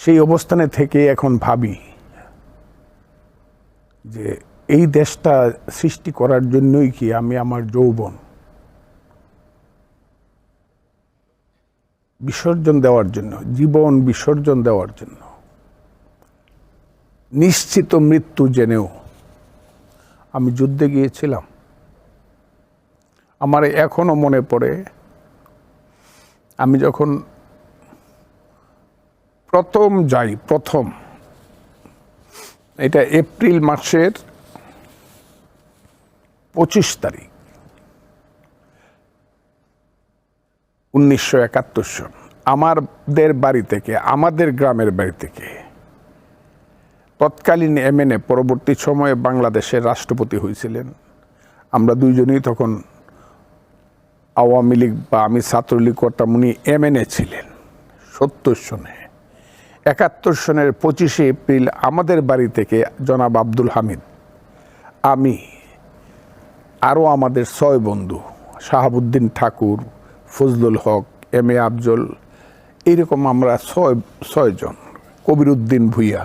সেই অবস্থানে থেকে এখন ভাবি যে এই দেশটা সৃষ্টি করার জন্যই কি আমি আমার যৌবন বিসর্জন দেওয়ার জন্য, জীবন বিসর্জন দেওয়ার জন্য, নিশ্চিত মৃত্যু জেনেও আমি যুদ্ধে গিয়েছিলাম। আমার এখনো মনে পড়ে, আমি যখন প্রথম এটা এপ্রিল মাসের 25 তারিখ 1971 সন, আমাদের গ্রামের বাড়ি থেকে তৎকালীন এমএনএ, পরবর্তী সময়ে বাংলাদেশের রাষ্ট্রপতি হয়েছিলেন, আমরা দুইজনই তখন আওয়ামী লীগ বা আমি ছাত্রলীগ করতাম, উনি এমএনএ ছিলেন 70 সনে। 71 সনের 25শে এপ্রিল আমাদের বাড়ি থেকে জনাব আব্দুল হামিদ, আমি আরও আমাদের 6 বন্ধু, শাহাবুদ্দিন ঠাকুর, ফজলুল হক, এম এ আফজল, এইরকম আমরা 6 জন, কবির উদ্দিন ভুইয়া,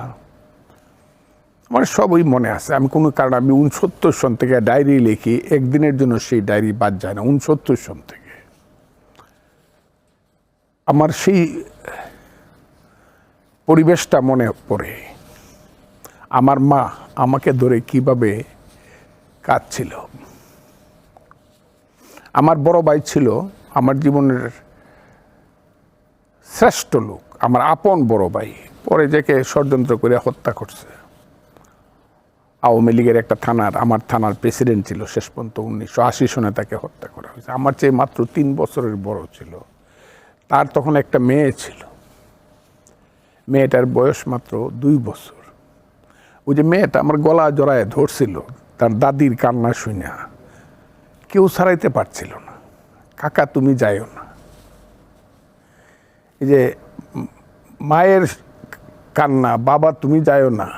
আমার সবই মনে আছে। আমি কোনো কারণে আমি 69 সন থেকে ডায়েরি লিখি, একদিনের জন্য সেই ডায়েরি বাদ যায় না। 69 সন থেকে আমার সেই পরিবেশটা মনে পড়ে। আমার মা আমাকে ধরে কিভাবে কাঁদছিল। আমার বড় ভাই ছিল আমার জীবনের শ্রেষ্ঠ লোক, আমার আপন বড় ভাই, পরে যাকে ষড়যন্ত্র করে হত্যা করছে। আওয়ামী লীগের একটা আমার থানার প্রেসিডেন্ট ছিল, শেষ পর্যন্ত 1980 সনে তাকে হত্যা করা হয়েছে। আমার চেয়ে মাত্র 3 বছরের বড় ছিল। তার তখন একটা মেয়ে ছিল, মেয়েটার বয়স মাত্র 2 বছর। ওই যে মেয়েটা আমার গলা জড়ায় ধরছিল, তার দাদির কান্না শুনে কেউ ছাড়াইতে পারছিল না। কাকা তুমি যাইও না। এই যে মায়ের কান্না, বাবা তুমি যাইও না,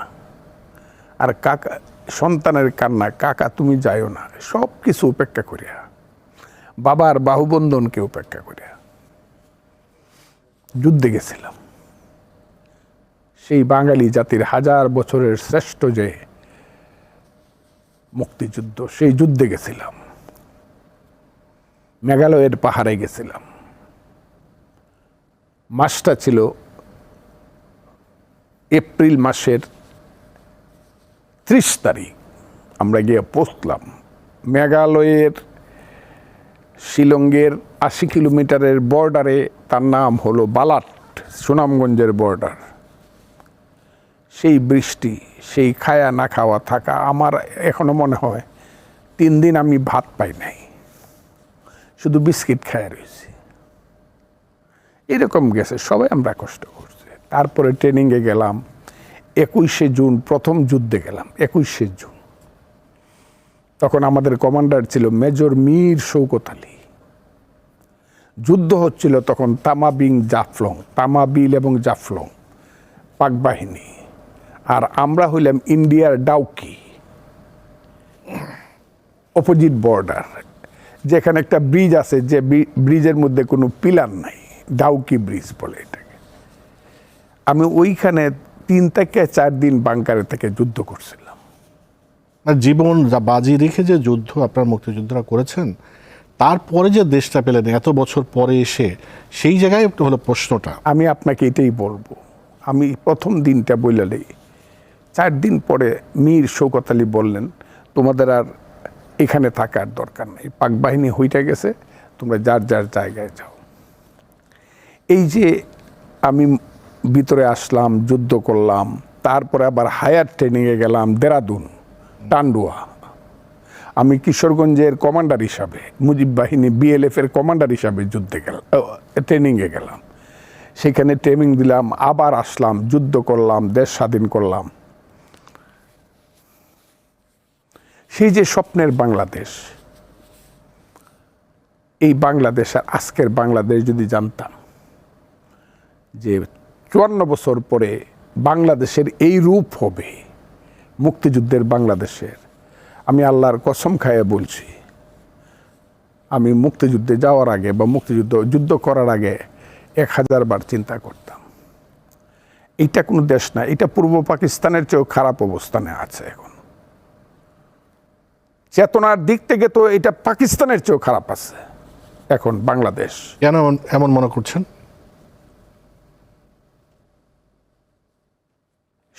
আর কাকা সন্তানের কান্না, কাকা তুমি যাইও না, সব কিছু উপেক্ষা করিয়া, বাবার বাহুবন্ধনকে উপেক্ষা করিয়া যুদ্ধে গেছিলাম। সেই বাঙালি জাতির 1000 বছরের শ্রেষ্ঠ যে মুক্তিযুদ্ধ, সেই যুদ্ধে গেছিলাম। মেঘালয়ের পাহাড়ে গেছিলাম। মাসটা ছিল এপ্রিল মাসের 30 তারিখ। আমরা গিয়ে পৌঁছলাম মেঘালয়ের শিলংয়ের 80 কিলোমিটারের বর্ডারে, তার নাম হলো বালাট, সুনামগঞ্জের বর্ডার। সেই বৃষ্টি, সেই খায়া না খাওয়া থাকা, আমার এখনো মনে হয় 3 দিন আমি ভাত পাই নাই, শুধু বিস্কিট খায়া রয়েছি। এরকম গেছে, সবাই আমরা কষ্ট করছি। তারপরে ট্রেনিংয়ে গেলাম 21শে জুন, প্রথম যুদ্ধে গেলাম 21শে জুন। তখন আমাদের কমান্ডার ছিল মেজর মীর শৌকত আলী। যুদ্ধ হচ্ছিল তখন তামাবিল এবং জাফলং পাক বাহিনী, আর আমরা হইলাম ইন্ডিয়ার ডাউকি, অপোজিট বর্ডার, যেখানে একটা ব্রিজ আছে, যে ব্রিজের মধ্যে কোনো পিলার নাই, ডাউকি ব্রিজ বলে এটাকে। আমি ওইখানে 3 থেকে 4 দিন বাংকারে থেকে যুদ্ধ করছিলাম। জীবন বাজি রেখে যে যুদ্ধ আপনার মুক্তিযোদ্ধারা করেছেন, তারপরে যে দেশটা পেলেন এত বছর পরে এসে, সেই জায়গায় একটু হলো প্রশ্নটা। আমি আপনাকে এটাই বলবো। আমি প্রথম দিনটা বললেই 4 দিন পরে মীর শৌকত আলী বললেন, তোমাদের আর এখানে থাকার দরকার নেই, পাক বাহিনী হইটা গেছে, তোমরা যার যার জায়গায় যাও। এই যে আমি ভিতরে আসলাম, যুদ্ধ করলাম, তারপরে আবার হায়ার ট্রেনিংয়ে গেলাম দেরাদুন, টান্ডুয়া। আমি কিশোরগঞ্জের কমান্ডার হিসাবে, মুজিব বাহিনী BLF এর কমান্ডার হিসাবে যুদ্ধে গেলাম, ট্রেনিংয়ে গেলাম। সেখানে ট্রেনিং দিলাম, আবার আসলাম, যুদ্ধ করলাম, দেশ স্বাধীন করলাম। সেই যে স্বপ্নের বাংলাদেশ, এই বাংলাদেশ আর আজকের বাংলাদেশ যদি জানতাম যে 54 বছর পরে বাংলাদেশের এই রূপ হবে, মুক্তিযুদ্ধের বাংলাদেশের, আমি আল্লাহর কসম খাইয়ে বলছি, আমি মুক্তিযুদ্ধে যাওয়ার আগে বা যুদ্ধ করার আগে 1000 বার চিন্তা করতাম। এটা কোনো দেশ না, এটা পূর্ব পাকিস্তানের চেয়েও খারাপ অবস্থানে আছে এখন। চেতনার দিক থেকে তো এটা পাকিস্তানের চেয়েও খারাপ আছে এখন বাংলাদেশ। কেন এমন মনে করছেন?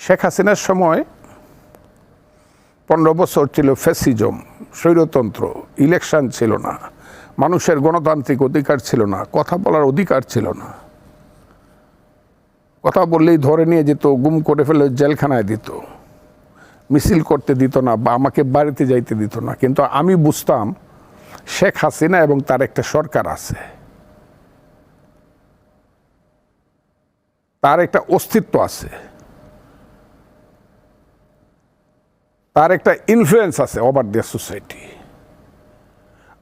শেখ হাসিনার সময় 15 বছর ছিল ফ্যাসিজম, স্বৈরতন্ত্র, ইলেকশন ছিল না, মানুষের গণতান্ত্রিক অধিকার ছিল না, কথা বলার অধিকার ছিল না। কথা বললেই ধরে নিয়ে যেত, গুম করে ফেলে জেলখানায় দিত, মিছিল করতে দিত না, বা আমাকে বাড়িতে যাইতে দিত না। কিন্তু আমি বুঝতাম শেখ হাসিনা এবং তার একটা সরকার আছে, তার একটা অস্তিত্ব আছে, তার একটা ইনফ্লুয়েন্স আছে ওভার দ্য সোসাইটি।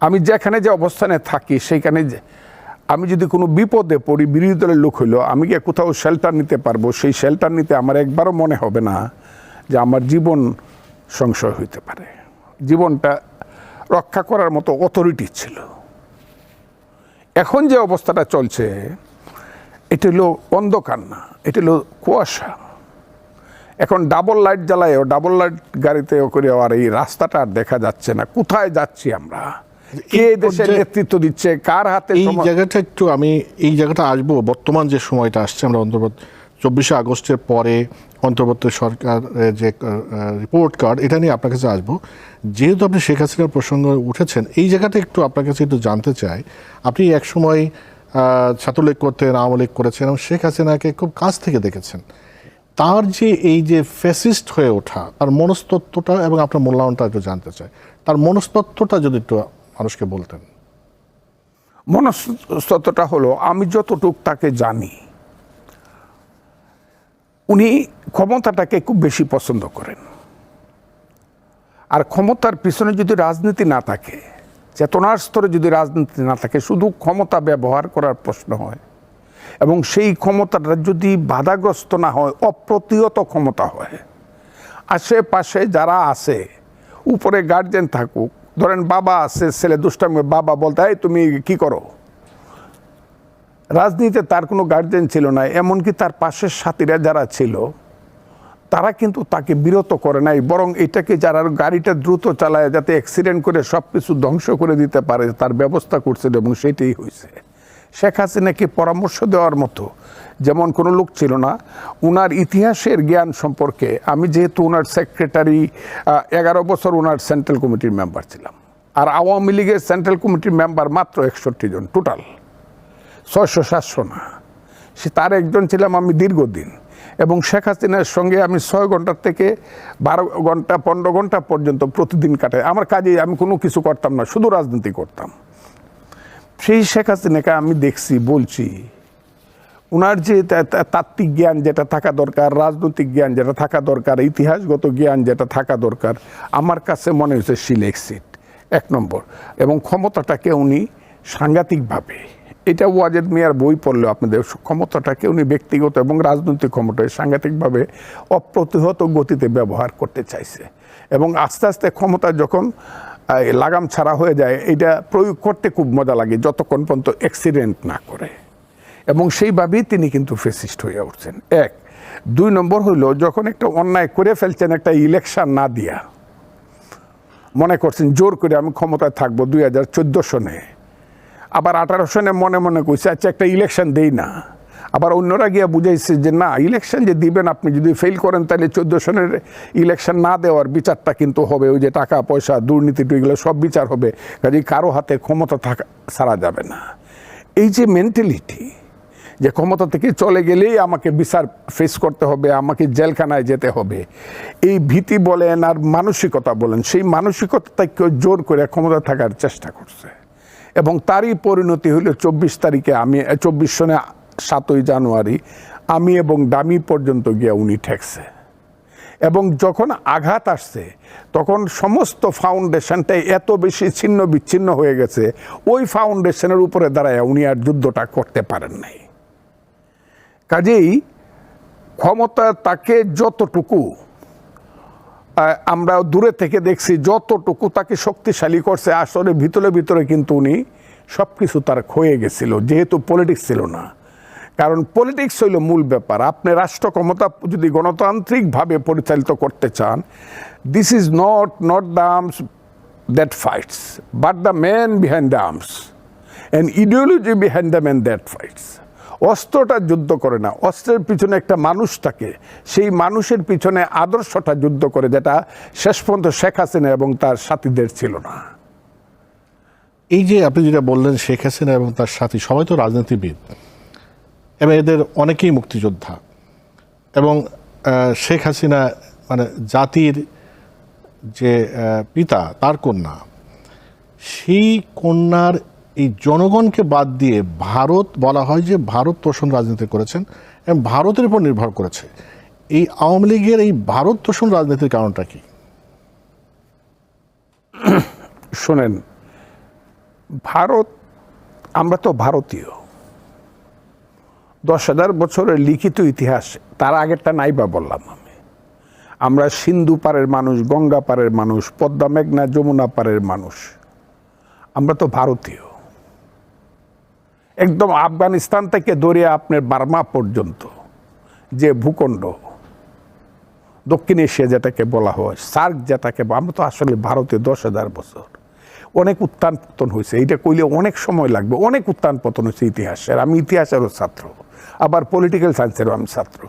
আমি যেখানে যে অবস্থানে থাকি সেইখানে আমি যদি কোনো বিপদে পড়ি, বিরোধী দলের লোক হইলো, আমি গিয়ে কোথাও শেল্টার নিতে পারবো, সেই শেল্টার নিতে আমার একবারও মনে হবে না যে আমার জীবন সংশয় হইতে পারে। জীবনটা রক্ষা করার মতো অথরিটি ছিল। এখন যে অবস্থাটা চলছে এটা হলো অন্ধকার না, এটা হলো কুয়াশা। এখন ডাবল লাইট জ্বালায়ও, ডাবল লাইট গাড়িতে করে আর এই রাস্তাটা আর দেখা যাচ্ছে না। কোথায় যাচ্ছি আমরা? কে দেশের নেতৃত্ব দিচ্ছে, কার হাতে? এই জায়গাটা একটু আমি এই জায়গাটা আসবো। বর্তমান যে সময়টা আসছে, আমরা অন্তর্বর্তী 24শে আগস্টের পরে অন্তর্বর্তী সরকার যে রিপোর্ট কার্ড, এটা নিয়ে আপনার কাছে আসবো। যেহেতু আপনি শেখ হাসিনার প্রসঙ্গ উঠেছেন, এই জায়গাটা একটু আপনার কাছে একটু জানতে চাই। আপনি একসময় ছাত্রলীগ করতেন, আওয়ামী লীগ করেছেন এবং শেখ হাসিনাকে খুব কাছ থেকে দেখেছেন। তার যে এই যে ফ্যাসিস্ট হয়ে ওঠা, তার মনস্তত্ত্বটা এবং আপনার মূল্যায়নটা একটু জানতে চাই। তার মনস্তত্ত্বটা যদি একটু মানুষকে বলতেন। মনস্তত্ত্বটা হলো, আমি যতটুক তাকে জানি, উনি ক্ষমতাটাকে খুব বেশি পছন্দ করেন। আর ক্ষমতার পিছনে যদি রাজনীতি না থাকে, চেতনার স্তরে যদি রাজনীতি না থাকে, শুধু ক্ষমতা ব্যবহার করার প্রশ্ন হয়, এবং সেই ক্ষমতাটা যদি বাধাগ্রস্ত না হয়, অপ্রতিহত ক্ষমতা হয়, আশেপাশে যারা আছে, উপরে গার্জেন থাকুক, ধরেন বাবা আছে, ছেলে দুষ্টামি, বাবা বলতে এই তুমি কি করো। রাজনীতিতে তার কোনো গার্জেন ছিল না, এমনকি তার পাশের সাথীরা যারা ছিল তারা কিন্তু তাকে বিরত করে নাই, বরং এটাকে যারা গাড়িটা দ্রুত চালায় যাতে অ্যাক্সিডেন্ট করে সব কিছু ধ্বংস করে দিতে পারে তার ব্যবস্থা করছিল, এবং সেটাই হয়েছে। শেখ হাসিনাকে পরামর্শ দেওয়ার মতো যেমন কোনো লোক ছিল না। উনার ইতিহাসের জ্ঞান সম্পর্কে, আমি যেহেতু উনার সেক্রেটারি 11 বছর উনার সেন্ট্রাল কমিটির মেম্বার ছিলাম, আর আওয়ামী লীগের সেন্ট্রাল কমিটির মেম্বার মাত্র 61 জন, টোটাল 600-700 না, সে তার একজন ছিলাম আমি দীর্ঘদিন। এবং শেখ হাসিনার সঙ্গে আমি 6 ঘন্টা থেকে 12 ঘন্টা 15 ঘন্টা পর্যন্ত প্রতিদিন কাটাই। আমার কাজে আমি কোনো কিছু করতাম না, শুধু রাজনীতি করতাম। সেই শেখ হাসিনাকে আমি দেখছি, বলছি, উনার যে তাত্ত্বিক জ্ঞান যেটা থাকা দরকার, রাজনৈতিক জ্ঞান যেটা থাকা দরকার, ইতিহাসগত জ্ঞান যেটা থাকা দরকার, আমার কাছে মনে হয়েছে সিলেক্সিট 1 নম্বর। এবং ক্ষমতাটাকে উনি সাংঘাতিকভাবে, এটা ওয়াজেদ মিয়ার বই পড়লে আপনাদের, ক্ষমতাটাকে উনি ব্যক্তিগত এবং রাজনৈতিক ক্ষমতায় সাংঘাতিকভাবে অপ্রতিহত গতিতে ব্যবহার করতে চাইছে। এবং আস্তে আস্তে ক্ষমতা যখন লাগাম ছাড়া হয়ে যায়, এটা প্রয়োগ করতে খুব মজা লাগে যতক্ষণ পর্যন্ত অ্যাক্সিডেন্ট না করে। এবং সেইভাবেই তিনি কিন্তু ফ্যাসিস্ট হয়ে উঠছেন। 1। 2 নম্বর হইল, যখন একটা অন্যায় করে ফেলছেন, একটা ইলেকশন না দিয়া মনে করছেন জোর করে আমি ক্ষমতায় থাকবো 2014 সনে, আবার 18 সনে মনে মনে কইছে আচ্ছা একটা ইলেকশন দেই না, আবার অন্যরা গিয়া বুঝাইছে যে না, ইলেকশন যে দিবেন আপনি যদি ফেল করেন তাহলে 14 সনের ইলেকশন না দেওয়ার বিচারটা কিন্তু হবে, ওই যে টাকা পয়সা দুর্নীতি এগুলো সব বিচার হবে, কাজে কারো হাতে ক্ষমতা থাকা ছাড়া যাবে না। এই যে মেন্টালিটি, যে ক্ষমতা থেকে চলে গেলেই আমাকে বিচার ফেস করতে হবে, আমাকে জেলখানায় যেতে হবে, এই ভীতি বলেন আর মানসিকতা বলেন, সেই মানসিকতাকে জোর করে ক্ষমতা থাকার চেষ্টা করছে। এবং তারই পরিণতি হলো 24 তারিখে, আমি 24 সনে 7ই জানুয়ারি আমি এবং ডামি পর্যন্ত গিয়ে উনি ঠেকছে। এবং যখন আঘাত আসছে তখন সমস্ত ফাউন্ডেশনটাই এত বেশি ছিন্ন বিচ্ছিন্ন হয়ে গেছে, ওই ফাউন্ডেশনের উপরে দাঁড়ায় উনি আর যুদ্ধটা করতে পারেন নাই। কাজেই ক্ষমতা তাকে যতটুকু আমরা দূরে থেকে দেখছি, যতটুকু তাকে শক্তিশালী করছে, আসলে ভিতরে ভিতরে কিন্তু উনি সব কিছু তার ক্ষয়ে গেছিল, যেহেতু পলিটিক্স ছিল না। কারণ পলিটিক্স হইল মূল ব্যাপার। আপনি রাষ্ট্র ক্ষমতা যদি গণতান্ত্রিকভাবে পরিচালিত করতে চান, this is not the arms that fights, but the man behind the arms, and ideology behind the man that fights. অস্ত্রটা যুদ্ধ করে না, অস্ত্রের পিছনে একটা মানুষ থাকে, সেই মানুষের পিছনে আদর্শটা যুদ্ধ করে, যেটা শেষ পর্যন্ত শেখ হাসিনা এবং তার সাথীদের ছিল না। এই যে আপনি যেটা বললেন, শেখ হাসিনা এবং তার সাথী সবাই তো রাজনীতিবিদ এবং এদের অনেকেই মুক্তিযোদ্ধা, এবং শেখ হাসিনা মানে জাতির যে পিতা, তার কন্যা, সেই কন্যার এই জনগণকে বাদ দিয়ে ভারত বলা হয় যে ভারত তোষণ রাজনীতি করেছেন এবং ভারতের উপর নির্ভর করেছে। এই আওয়ামী লীগের এই ভারত তোষণ রাজনীতির কারণটা কি? শোনেন, ভারত, আমরা তো ভারতীয়, 10,000 বছরের লিখিত ইতিহাস, তার আগেরটা নাইবা বললাম আমি। আমরা সিন্ধু পারের মানুষ, গঙ্গা পারের মানুষ, পদ্মা মেঘনা যমুনা পারের মানুষ, আমরা তো ভারতীয়। একদম আফগানিস্তান থেকে ধরে আপনার বার্মা পর্যন্ত যে ভূখণ্ড, দক্ষিণ এশিয়া যেটাকে বলা হয়, সার্ক যেটাকে, আমরা তো আসলে ভারতীয় 10,000 বছর। অনেক উত্থান পতন হয়েছে, এইটা কইলে অনেক সময় লাগবে। অনেক উত্থান পতন হয়েছে ইতিহাসের, আমি ইতিহাসেরও ছাত্র, আবার পলিটিক্যাল সায়েন্সেরও আমি ছাত্র।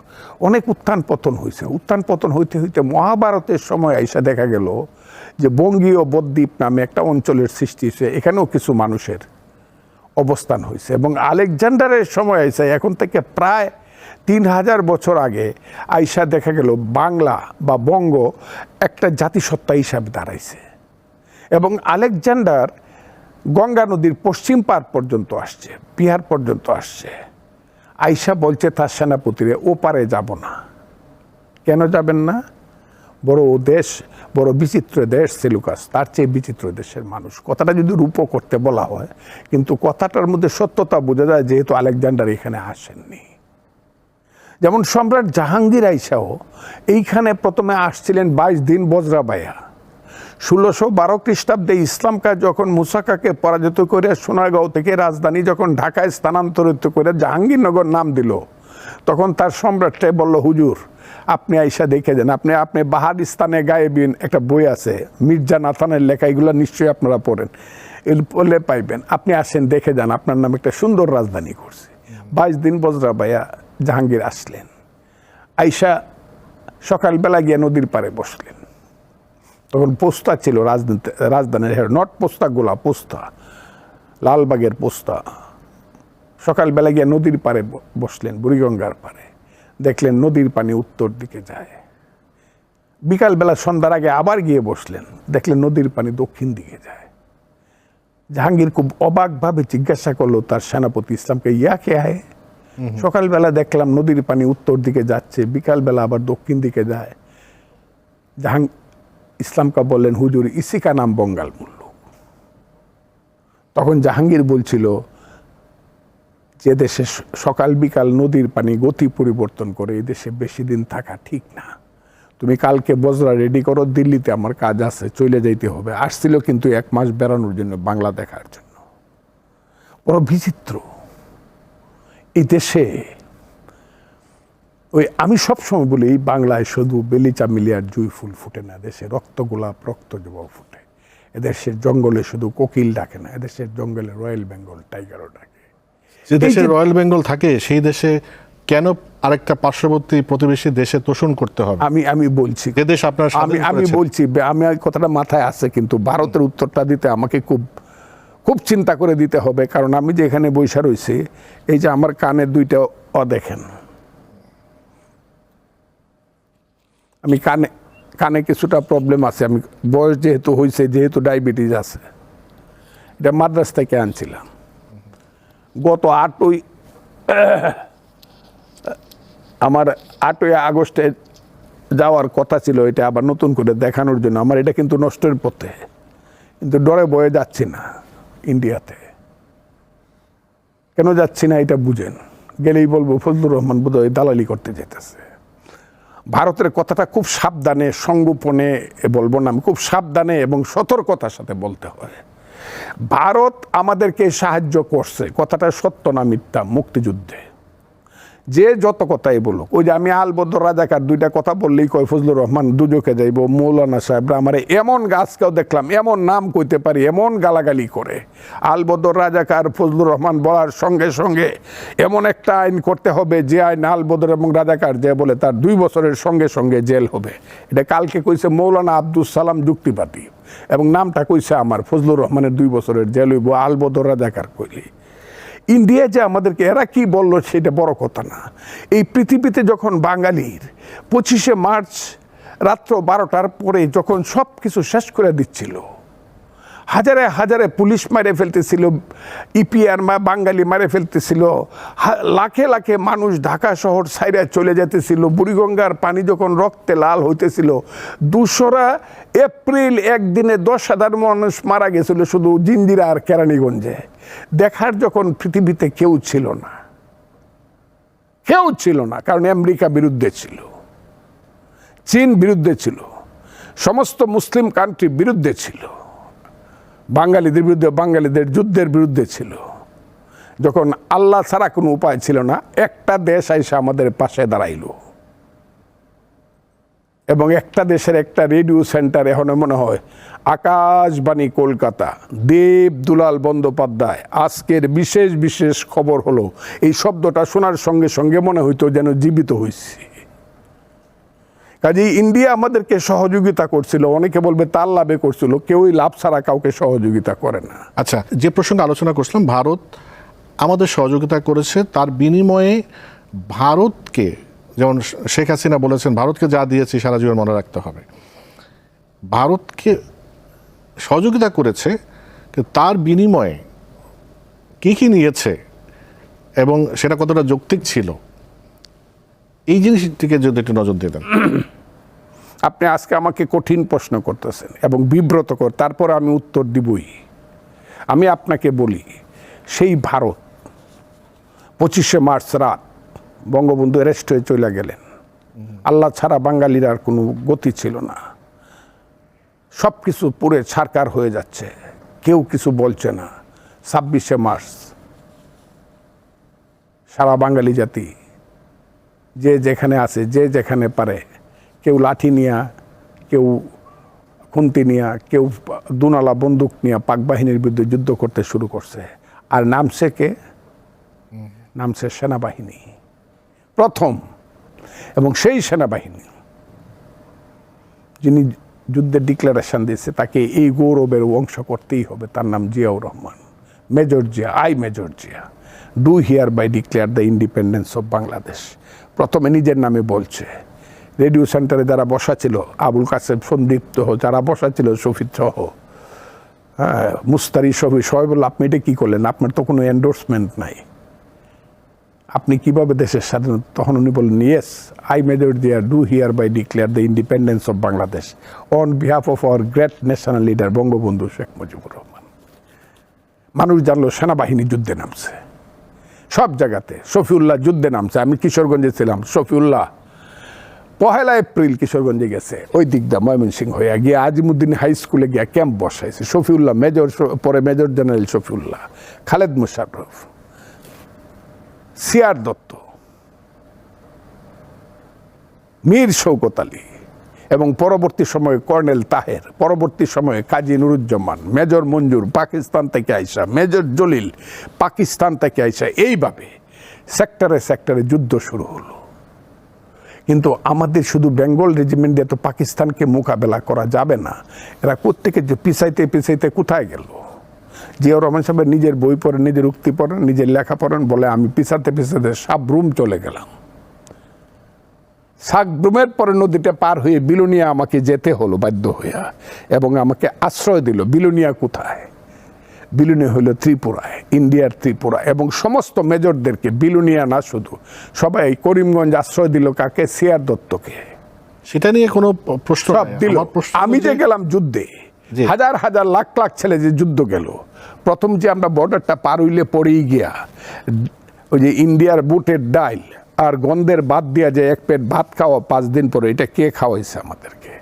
অনেক উত্থান পতন হয়েছে। উত্থান পতন হইতে হইতে মহাভারতের সময় আইসা দেখা গেল যে বঙ্গীয় বদ্বীপ নামে একটা অঞ্চলের সৃষ্টি হয়েছে, এখানেও কিছু মানুষের অবস্থান হয়েছে। এবং আলেকজান্ডারের সময় আইসা, এখন থেকে প্রায় 3,000 বছর আগে আইসা দেখা গেল বাংলা বা বঙ্গ একটা জাতিসত্তা হিসাবে দাঁড়াইছে। এবং আলেকজান্ডার গঙ্গা নদীর পশ্চিম পার পর্যন্ত আসছে, বিহার পর্যন্ত আসছে। আইসা বলছে তার সেনাপতিরে, ও পারে যাব না। কেন যাবেন না? বড় দেশ, বড় বিচিত্র দেশ সেলুকাস, তার চেয়ে বিচিত্র দেশের মানুষ। কথাটা যদি রূপ করতে বলা হয়, কিন্তু কথাটার মধ্যে সত্যতা বোঝা যায়, যেহেতু আলেকজান্ডার এখানে আসেননি। যেমন সম্রাট জাহাঙ্গীর আইসাও এইখানে প্রথমে আসছিলেন 22 দিন বজরাবাইয়া। 1612 খ্রিস্টাব্দে ইসলামকা যখন মুসাকাকে পরাজিত করে সোনারগাঁও থেকে রাজধানী যখন ঢাকায় স্থানান্তরিত করে জাহাঙ্গীরনগর নাম দিল, তখন তার সম্রাটটাই বলল, হুজুর আপনি আইসা দেখে যান। আপনি বাহারিস্তানে গায়েবিন একটা বই আছে, মির্জা নাথানের লেখা, এগুলো নিশ্চয়ই আপনারা পড়েন, এর পড়লে পাইবেন। আপনি আসেন, দেখে যান, আপনার নামে একটা সুন্দর রাজধানী করছে। 22 দিন বজরাবাইয়া জাহাঙ্গীর আসলেন। আইসা সকালবেলা গিয়ে নদীর পাড়ে বসলেন। তখন পোস্তা ছিল রাজধানীর, নট পোস্তা গোলা, পোস্তা, লালবাগের পোস্তা। সকালবেলা গিয়ে নদীর পাড়ে বসলেন, বুড়িগঙ্গার পাড়ে। দেখলেন নদীর পানি উত্তর দিকে যায়। বিকালবেলা সন্ধ্যার আগে আবার গিয়ে বসলেন, দেখলেন নদীর পানি দক্ষিণ দিকে যায়। জাহাঙ্গীর খুব অবাকভাবে জিজ্ঞাসা করলো তার সেনাপতি ইসলামকে, ইয়া কে আয়? সকালবেলা দেখলাম নদীর পানি উত্তর দিকে যাচ্ছে, বিকালবেলা আবার দক্ষিণ দিকে যায়। ইসলামকা বললেন, হুজুর ইসিকা নাম বঙ্গাল মূল্য। তখন জাহাঙ্গীর বলছিল, যে দেশে সকাল বিকাল নদীর পানি গতি পরিবর্তন করে, এই দেশে বেশি দিন থাকা ঠিক না। তুমি কালকে বজরা রেডি করো, দিল্লিতে আমার কাজ আছে, চলে যাইতে হবে। আসছিল কিন্তু 1 মাস বেড়ানোর জন্য, বাংলা দেখার জন্য। বড় বিচিত্র এই দেশে। ওই আমি সবসময় বলি, এই বাংলায় শুধু বেলিচা মিলিয়ার জুই ফুল ফুটে না, দেশে রক্ত গোলাপ, রক্ত জবা ফুটে। এদেশের জঙ্গলে শুধু কোকিল ডাকে না, এদেশের জঙ্গলে রয়্যাল বেঙ্গল টাইগারও ডাকে। যে দেশে রয়্যাল বেঙ্গল থাকে, সেই দেশে কেন আরেকটা পার্শ্ববর্তী প্রতিবেশী দেশে তোষণ করতে হবে? আমি বলছি, যে দেশ আপনার আমি বলছি, আমি কথাটা মাথায় আছে, কিন্তু ভারতের উত্তরটা দিতে আমাকে খুব খুব চিন্তা করে দিতে হবে। কারণ আমি যে এখানে বৈশা রয়েছি, এই যে আমার কানের দুইটা দেখেন, আমি কানে কিছুটা প্রবলেম আছে। আমি বয়স যেহেতু হয়েছে, যেহেতু ডায়াবেটিস আছে, এটা মাদ্রাস থেকে আনছিলাম। গত 8ই আগস্টে যাওয়ার কথা ছিল, এটা আবার নতুন করে দেখানোর জন্য। আমার এটা কিন্তু নষ্টের পথে, কিন্তু ডরে বয়ে যাচ্ছি না ইন্ডিয়াতে। কেন যাচ্ছি না এটা বুঝেন, গেলেই বলবো ফজলুর রহমান বোধহয় দালালি করতে যেতেছে। ভারতের কথাটা খুব সাবধানে, সংগোপনে বলবো না, আমি খুব সাবধানে এবং সতর্কতার সাথে বলতে হয়। ভারত আমাদেরকে সাহায্য করছে, কথাটা সত্য না মিথ্যা, মুক্তিযুদ্ধে যে যত কথাই বলুক, ওই যে আমি আলবদর রাজাকার দুইটা কথা বললেই কয় ফজলুর রহমান দুজকে যাইব, মৌলানা সাহেবরা আমার এমন গাছকেও দেখলাম এমন নাম কইতে পারি এমন গালাগালি করে। আলবদর রাজাকার ফজলুর রহমান বলার সঙ্গে সঙ্গে এমন একটা আইন করতে হবে যে আইন আলবদর এবং রাজাকার যে বলে তার 2 বছরের সঙ্গে সঙ্গে জেল হবে। এটা কালকে কইছে মৌলানা আব্দুল সালাম যুক্তিবাদী, এবং নামটা কইছে আমার ফজলুর রহমানের 2 বছরের জেল হইব আলবদর রাজাকার কইলি। ইন্ডিয়া যে আমাদেরকে এরা কি বললো সেটা বড় কথা না। এই পৃথিবীতে যখন বাঙালির 25শে মার্চ রাত্র 12টার পরে যখন সব কিছু শেষ করে দিচ্ছিল, হাজারে হাজারে পুলিশ মারে ফেলতেছিল, ইপিআর বাঙালি মারে ফেলতেছিল, লাখে লাখে মানুষ ঢাকা শহর সাইডে চলে যেতেছিল, বুড়িগঙ্গার পানি যখন রক্তে লাল হইতেছিল, 2রা এপ্রিল একদিনে 10,000 মানুষ মারা গেছিল শুধু জিঞ্জিরা আর কেরানীগঞ্জে। দেখার যখন পৃথিবীতে কেউ ছিল না, কেউ ছিল না, কারণ আমেরিকা বিরুদ্ধে ছিল, চীন বিরুদ্ধে ছিল, সমস্ত মুসলিম কান্ট্রি বিরুদ্ধে ছিল, বাঙালিদের বিরুদ্ধে, বাঙালিদের যুদ্ধের বিরুদ্ধে ছিল। যখন আল্লাহ ছাড়া কোনো উপায় ছিল না, একটা দেশ আইসা আমাদের পাশে দাঁড়াইল, এবং একটা দেশের একটা রেডিও সেন্টার এখন মনে হয় আকাশবাণী কলকাতা, দেব দুলাল বন্দ্যোপাধ্যায় আজকের বিশেষ বিশেষ খবর হলো, এই শব্দটা শোনার সঙ্গে সঙ্গে মনে হইতো যেন জীবিত হয়েছি। কাজেই ইন্ডিয়া আমাদেরকে সহযোগিতা করছিল, অনেকে বলবে তার লাভে করছিল, কেউই লাভ ছাড়া কাউকে সহযোগিতা করে না। আচ্ছা, যে প্রসঙ্গে আলোচনা করছিলাম, ভারত আমাদের সহযোগিতা করেছে, তার বিনিময়ে ভারতকে, যেমন শেখ হাসিনা বলেছেন ভারতকে যা দিয়েছি সারা জীবন মনে রাখতে হবে, ভারতকে সহযোগিতা করেছে, তার বিনিময়ে কী কী নিয়েছে এবং সেটা কতটা যৌক্তিক ছিল, এই জিনিসটিকে যদি একটু নজর দিয়ে দেন। আপনি আজকে আমাকে কঠিন প্রশ্ন করতেছেন এবং বিব্রত কর, তারপর আমি উত্তর দিবই। আমি আপনাকে বলি, সেই ভারত 25শে মার্চ রাত বঙ্গবন্ধু অ্যারেস্ট হয়ে চলে গেলেন, আল্লাহ ছাড়া বাঙালির আর কোনো গতি ছিল না, সব কিছু পুরে ছারকার হয়ে যাচ্ছে, কেউ কিছু বলছে না। 26শে মার্চ সারা বাঙালি জাতি যে যেখানে আছে, যে যেখানে পারে, কেউ লাঠি নিয়া, কেউ খুন্তি নিয়া, কেউ দুনালা বন্দুক নিয়ে পাক বাহিনীর বিরুদ্ধে যুদ্ধ করতে শুরু করছে। আর নামছে কে? নামছে সেনাবাহিনী প্রথম, এবং সেই সেনাবাহিনী যিনি যুদ্ধের ডিক্লারেশন দিয়েছে তাকে এই গৌরবের অংশ করতেই হবে, তার নাম Ziaur Rahman, major Zia. Major Zia do hereby declare the independence of Bangladesh. প্রথমে নিজের নামে বলছে, রেডিও সেন্টারে যারা বসা ছিল, আবুল কাসেম সন্দীপ্ত যারা বসা ছিল, শফিদ সহ, হ্যাঁ, মুস্তারি সবই, সবাই বলল আপনি এটা কী করলেন, আপনার তো কোনো এন্ডোর্সমেন্ট নাই, আপনি কিভাবে দেশের স্বাধীনতা? তখন উনি বললেন, yes, I major Zia do hereby declare the independence of Bangladesh on behalf of our great national leader Bangabandhu Sheikh Mujibur Rahman. মানুষ জানলো সেনাবাহিনী যুদ্ধে নামছে, সব জায়গাতে। শফিউল্লাহ যুদ্ধে নামছে, আমি কিশোরগঞ্জে ছিলাম, শফিউল্লাহ 1 এপ্রিল কিশোরগঞ্জে গেছে, ওই দিকটা ময়মনসিংহ হয়ে গিয়ে আজিমুদ্দিন হাই স্কুলে গিয়ে ক্যাম্প বসাইছে। শফিউল্লাহ মেজর, পরে major general Shafiullah, Khaled Musharraf, CR Dutta, Mir Shaukat Ali, এবং পরবর্তী সময়ে কর্নেল তাহের, পরবর্তী সময়ে কাজী নুরুজ্জামান, মেজর মঞ্জুর পাকিস্তান থেকে আইসা, মেজর জলিল পাকিস্তান থেকে আইসা, এইভাবে সেক্টরে সেক্টরে যুদ্ধ শুরু হলো। কিন্তু আমাদের শুধু বেঙ্গল রেজিমেন্ট দিয়ে তো পাকিস্তানকে মোকাবেলা করা যাবে না। এরা প্রত্যেকে যে পিছাইতে পিছাইতে কোথায় গেল? জিয়াউর রহমান সাহেবের নিজের বই পড়েন, নিজের উক্তি পড়েন, নিজের লেখা পড়েন, বলে আমি পিছাতে পিছাতে সাবরুম চলে গেলাম। সাবরুমের পরে নদীটা পার হয়ে বিলোনিয়া আমাকে যেতে হলো বাধ্য হইয়া, এবং আমাকে আশ্রয় দিল। বিলোনিয়া কোথায়? বিলোনিয়া হলো ত্রিপুরায়, ইন্ডিয়ার ত্রিপুরা। এবং সমস্ত মেজরদেরকে, বিলোনিয়া না শুধু, সবাই করিমগঞ্জ আশ্রয় দিল কাকে? সিআর দত্তকে। সেটা নিয়ে কোনো প্রশ্ন সব দিল। আমি যে গেলাম যুদ্ধে, হাজার হাজার লাখ লাখ ছেলে যে যুদ্ধ গেল, প্রথম যে আমরা বর্ডারটা পার হইলে পরেই গিয়া ওই যে ইন্ডিয়ার বুটের ডাইল আর গন্ধের ভাত দিয়া যে এক পেট ভাত খাওয়া 5 দিন পরে, এটা কে খাওয়াইছে আমাদেরকে?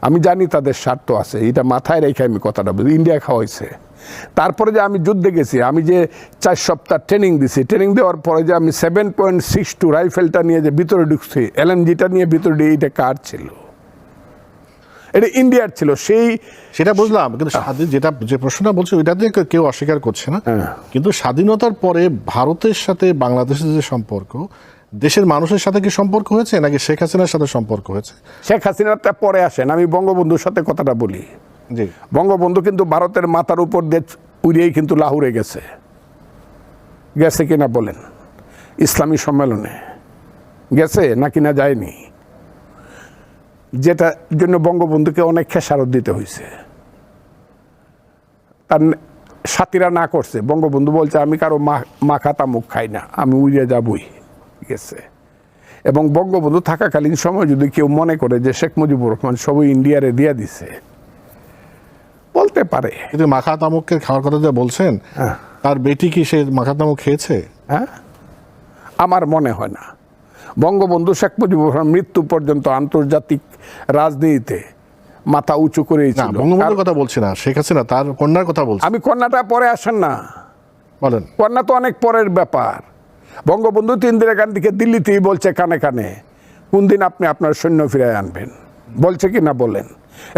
আমি জানি তাদের স্বার্থ আছে, এটা মাথায় রেখে আমি কথাটা বলি। ইন্ডিয়া খাওয়াইছে, তারপরে যে আমি যুদ্ধে গেছি, আমি যে 4 সপ্তাহ ট্রেনিং দিছি, ট্রেনিং দেওয়ার পরে যে আমি 7.62 রাইফেলটা নিয়ে যে ভিতরে ঢুকছি, LMG-টা নিয়ে ভিতরে ঢুকে, এটা কার ছিল? এটা ইন্ডিয়ার ছিল। সেটা বুঝলাম, কিন্তু স্বাধীন যে প্রশ্নটা বলছে ওইটাতে কেউ অস্বীকার করছে না, কিন্তু স্বাধীনতার পরে ভারতের সাথে বাংলাদেশের যে সম্পর্ক, দেশের মানুষের সাথে কি সম্পর্ক হয়েছে নাকি শেখ হাসিনার সাথে সম্পর্ক হয়েছে? শেখ হাসিনাটা পরে আসেন, আমি বঙ্গবন্ধুর সাথে কথাটা বলি। জি, বঙ্গবন্ধু কিন্তু ভারতের মাথার উপর দিয়ে উড়িয়েই কিন্তু লাহোরে গেছে কিনা বলেন? ইসলামী সম্মেলনে গেছে নাকি না যায়নি? যেটার জন্য বঙ্গবন্ধুকে অনেক খেসারত দিতে হয়েছে। তার সাথীরা না করছে, বঙ্গবন্ধু বলছে আমি কারো মাখা তামুক খাই না, আমি উড়িয়ে যাবই, গেছে। এবং বঙ্গবন্ধু থাকাকালীন সময় যদি কেউ মনে করে যে শেখ মুজিবুর রহমান সবই ইন্ডিয়ারে দিয়ে দিছে, বলতে পারে। কিন্তু মাখা তামুকের খাওয়ার কথা যে বলছেন, তার বেটি কি সে মাখা তামুক খেয়েছে? হ্যাঁ, আমার মনে হয় না। বঙ্গবন্ধু শেখ মুজিবুর রহমান মৃত্যু পর্যন্ত আন্তর্জাতিক রাজনীতিতে মাথা উঁচু করেই না, ছিল। বঙ্গবন্ধুর কথা বলছি না, শেখ হাসিনা তার কন্যার কথা বলছি। আমি কন্যাটা পরে আসেন না, বলেন। কন্যা তো অনেক পরের ব্যাপার। বঙ্গবন্ধু তো ইন্দিরা গান্ধীকে দিল্লিতেই বলছে কানে কানে, কোন দিন আপনি আপনার সৈন্য ফিরায় আনবেন, বলছে কি না বলেন?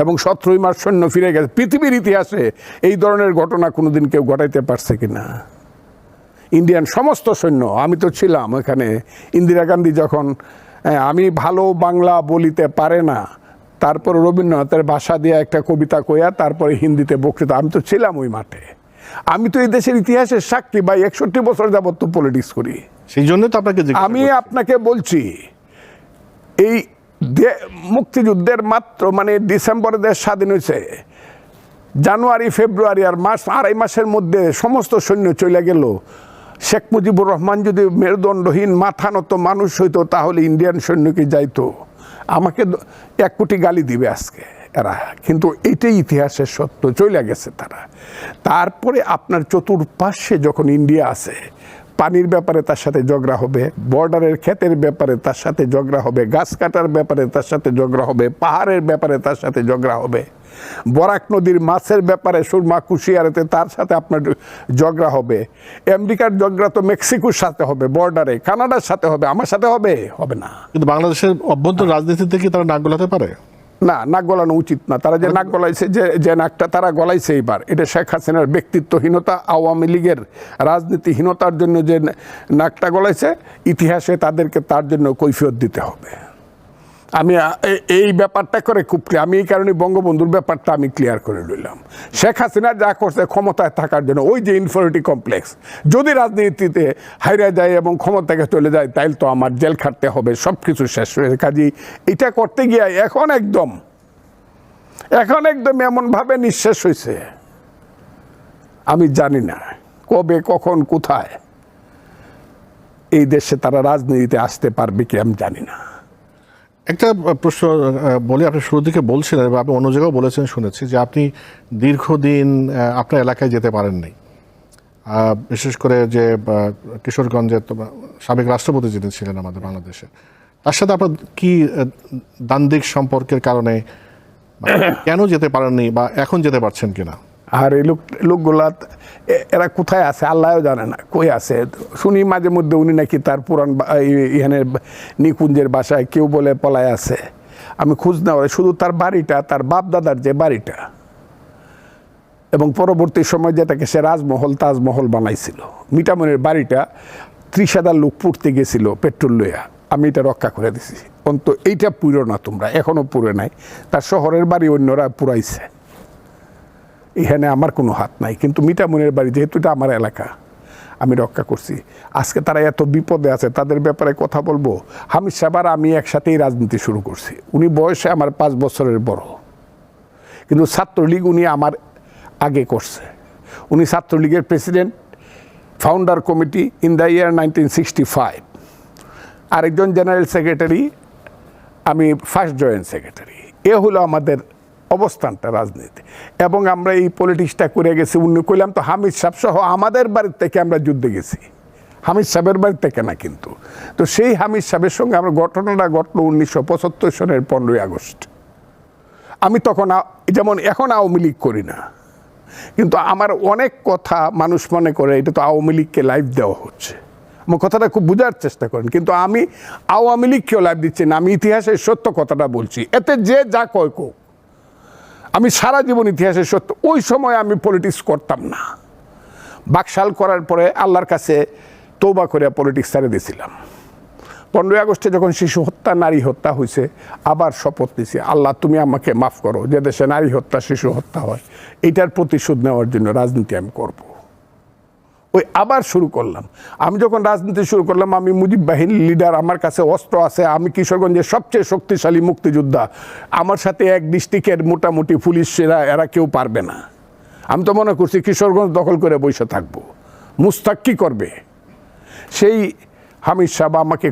এবং 17 মাস সৈন্য ফিরে গেছে। পৃথিবীর ইতিহাসে এই ধরনের ঘটনা কোনোদিন কেউ ঘটাইতে পারছে কিনা? ইন্ডিয়ান সমস্ত সৈন্য, আমি তো ছিলাম ওখানে। ইন্দিরা গান্ধী যখন আমি ভালো বাংলা বলিতে পারে না, তারপর রবীন্দ্রনাথের ভাষা দিয়ে একটা কবিতা কইয়া তারপরে হিন্দিতে বক্তৃতা, আমি তো ছিলাম ওই মাঠে। আমি তো এই দেশের ইতিহাসের সাক্ষী ভাই, 61 বছর যাবত তো পলিটিক্স করি। সেই জন্য তো আপনাকে আমি আপনাকে বলছি, এই মুক্তিযুদ্ধের মাত্র মানে ডিসেম্বরে দেশ স্বাধীন হয়েছে, জানুয়ারি ফেব্রুয়ারি আর মার্চ 2.5 মাসের মধ্যে সমস্ত সৈন্য চলে গেল। শেখ মুজিবুর রহমান যদি মেরুদণ্ডহীন মাথা নত মানুষ হইতো, তাহলে ইন্ডিয়ান সৈন্যকে যাইতো। আমাকে 1 কোটি গালি দিবে আজকে এরা, কিন্তু এইটাই ইতিহাসের সত্য, চলে গেছে তারা। তারপরে আপনার চতুর্পাশে যখন ইন্ডিয়া আছে, পানির ব্যাপারে তার সাথে ঝগড়া হবে, বর্ডারের ক্ষেতের ব্যাপারে তার সাথে ঝগড়া হবে, গাছ কাটার ব্যাপারে তার সাথে ঝগড়া হবে, পাহাড়ের ব্যাপারে তার সাথে ঝগড়া হবে, বরাক নদীর মাছের ব্যাপারে সুরমা কুশিয়ারেতে তার সাথে আপনার ঝগড়া হবে। আমেরিকার ঝগড়া তো মেক্সিকোর সাথে হবে, বর্ডারে কানাডার সাথে হবে, আমার সাথে হবে না। কিন্তু বাংলাদেশের অভ্যন্তর রাজনীতিতে কি তারা নাক গলাতে পারে? না, নাক গলানো উচিত না। তারা যে নাক গলাইছে, যে নাকটা তারা গলাইছে এইবার, এটা শেখ হাসিনার ব্যক্তিত্বহীনতা, আওয়ামী লীগের রাজনীতিহীনতার জন্য যে নাকটা গলাইছে, ইতিহাসে তাদেরকে তার জন্য কৈফিয়ত দিতে হবে। আমি এই ব্যাপারটা করে খুব আমি এই কারণে বঙ্গবন্ধুর ব্যাপারটা আমি ক্লিয়ার করে রইলাম। শেখ হাসিনা যা করছে ক্ষমতায় থাকার জন্য, ওই যে ইনফিরিয়রিটি কমপ্লেক্স, যদি রাজনীতিতে হাইরা যায় এবং ক্ষমতাকে চলে যায়, তাইলে তো আমার জেল খাটতে হবে, সব কিছু শেষ হয়েছে। কাজী এটা করতে গিয়ে এখন একদম এমনভাবে নিঃশেষ হয়েছে, আমি জানি না কবে কখন কোথায় এই দেশে তারা রাজনীতিতে আসতে পারবে কি, আমি জানি না। একটা প্রশ্ন বলি, আপনি শুরুর দিকে বলছিলেন বা আপনি অন্য জায়গাও বলেছেন শুনেছি যে আপনি দীর্ঘদিন আপনার এলাকায় যেতে পারেননি, বিশেষ করে যে কিশোরগঞ্জের সাবেক রাষ্ট্রপতি যিনি ছিলেন আমাদের বাংলাদেশে, তার সাথে আপনার কি দ্বান্দ্বিক সম্পর্কের কারণে কেন যেতে পারেননি বা এখন যেতে পারছেন কিনা? আর এই লোকগুলা এরা কোথায় আছে আল্লাহও জানে না, কই আছে। শুনি মাঝে মধ্যে উনি নাকি তার পুরান এখানে নিকুঞ্জের বাসায়, কেউ বলে পলায় আছে। আমি খোঁজ নেওয়া, শুধু তার বাড়িটা, তার বাপ দাদার যে বাড়িটা, এবং পরবর্তী সময় যেটাকে সে রাজমহল তাজমহল বানাইছিল, মিঠামনের বাড়িটা 30,000 লোক পুড়তে গেছিল পেট্রোল লইয়া, আমি এটা রক্ষা করে দিছি। অন্ত এইটা পুরো না, তোমরা এখনো পুরে নাই। তার শহরের বাড়ি অন্যরা পুরাইছে, এখানে আমার কোনো হাত নাই। কিন্তু মিঠামনের বাড়ি যেহেতু এটা আমার এলাকা, আমি রক্ষা করছি। আজকে তারা এত বিপদে আছে, তাদের ব্যাপারে কথা বলবো। হামিদ সাহেব আর আমি একসাথেই রাজনীতি শুরু করছি। উনি বয়সে আমার 5 বছরের বড়, কিন্তু ছাত্রলীগ উনি আমার আগে করছে। উনি ছাত্রলীগের president, founder committee in the year 1965। আরেকজন জেনারেল সেক্রেটারি, আমি ফার্স্ট জয়েন্ট সেক্রেটারি। এ হলো আমাদের অবস্থানটা রাজনীতি। এবং আমরা এই পলিটিক্সটা করে গেছি। উনি কইলাম তো হামিদ সাহেব সহ আমাদের বাড়ির থেকে আমরা যুদ্ধে গেছি, হামিদ সাহেবের বাড়ি থেকে না কিন্তু। তো সেই হামিদ সাহেবের সঙ্গে আমার ঘটনাটা ঘটলো 1975 সনের 15ই আগস্ট। আমি তখন যেমন এখন আওয়ামী লীগ করি না, কিন্তু আমার অনেক কথা মানুষ মনে করে এটা তো আওয়ামী লীগকে লাইভ দেওয়া হচ্ছে। আমার কথাটা খুব বোঝার চেষ্টা করেন, কিন্তু আমি আওয়ামী লীগকেও লাইভ দিচ্ছি না, আমি ইতিহাসের সত্য কথাটা বলছি। এতে যে যা কয় কোক, আমি সারা জীবন ইতিহাসের সত্য। ওই সময় আমি পলিটিক্স করতাম না, বাকশাল করার পরে আল্লাহর কাছে তৌবা করে পলিটিক্স ছেড়ে দিয়েছিলাম। 15ই আগস্টে যখন শিশু হত্যা, নারী হত্যা হয়েছে, আবার শপথ নিয়েছি, আল্লাহ তুমি আমাকে মাফ করো, যে দেশে নারী হত্যা, শিশু হত্যা হয়, এটার প্রতিশোধ নেওয়ার জন্য রাজনীতি আমি করব। ওই আবার শুরু করলাম। আমি যখন রাজনীতি শুরু করলাম, আমি মুজিব বাহিনীর লিডার, আমার কাছে অস্ত্র আছে, আমি কিশোরগঞ্জের সবচেয়ে শক্তিশালী মুক্তিযোদ্ধা, আমার সাথে এক ডিস্ট্রিক্টের মোটামুটি পুলিশরা এরা কেউ পারবে না। আমি তো মনে করছি কিশোরগঞ্জ দখল করে বসে থাকবো, মুস্তাক কি করবে। সেই হামিদ সাহেব আমাকে